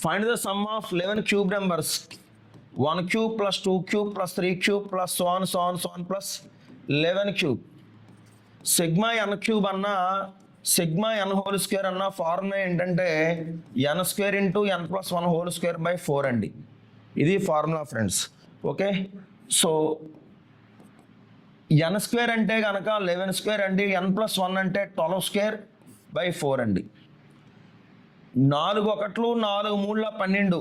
Find the sum of 11 cube numbers 1 cube plus 2 cube plus 3 cube plus so on plus 11 cube. Sigma N cube అన్న sigma N whole square అన్న formula ఏంటంటే N square into N plus 1 whole square by 4 అండి. ఇది formula friends. Okay, so N square అంటే కనుక 11 square అండి, ఎన్ plus 1 అంటే 12 square by 4 అండి. 4 ఒకట్లు 4 3 12,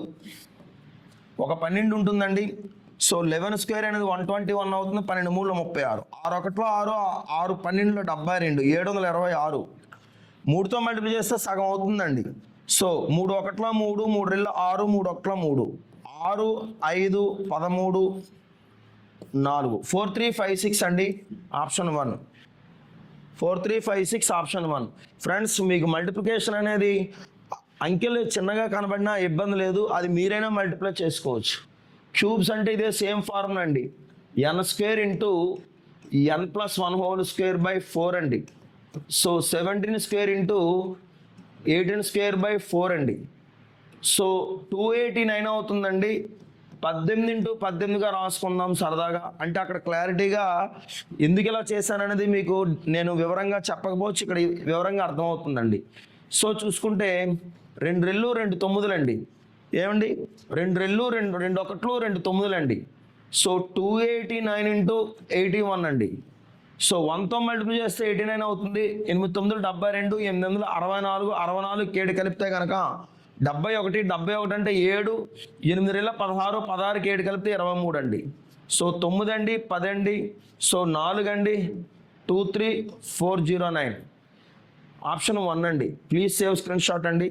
ఒక 12 ఉంటుందండి. సో 11 స్క్వేర్ అనేది 121 అవుతుంది, 12 3 36, 6 ఒకట్లో 6, 6 12 72, 726. 3తో మల్టిప్లై చేస్తే సగం అవుతుందండి. సో 3 ఒకట్లో 3, 3 2 6, 3 ఒకట్లో 3, 6 5 13 4, 4 3 5 6 అండి, ఆప్షన్ 1. 4 3 5 6 ఆప్షన్ 1. ఫ్రెండ్స్, మీకు మల్టిప్లికేషన్ అనేది అంకెలు చిన్నగా కనబడినా ఇబ్బంది లేదు, అది మీరైనా మల్టిప్లై చేసుకోవచ్చు. క్యూబ్స్ అంటే ఇదే సేమ్ ఫార్ములా అండి, N square into N plus 1 whole square by 4 అండి. So 17 square into 18 square by 4 అండి. సో 289 అవుతుందండి. 18 ఇంటూ 18గా రాసుకుందాం సరదాగా, అంటే అక్కడ క్లారిటీగా ఎందుకు ఇలా చేశాననేది మీకు నేను వివరంగా చెప్పకపోవచ్చు, ఇక్కడ వివరంగా అర్థమవుతుందండి. సో చూసుకుంటే 2 రెళ్ళు 2 9 అండి. ఏమండి, 2 రెళ్ళు 2 ఒకట్లు 2 9 అండి. సో 289 ఇంటూ 81 అండి. సో 1తో మల్టిప్లై చేస్తే 89 అవుతుంది. 8 9 72, 8 64, 64 7 కలిపితే కనుక 71, 71 అంటే 7, 8 రెళ్ళ 16, 16కి 7 కలిపితే 23 అండి. సో 9 అండి, 10 అండి, సో 4 అండి, 2 3 409, ఆప్షన్ 1 అండి. ప్లీజ్ సేవ్ స్క్రీన్ షాట్ అండి.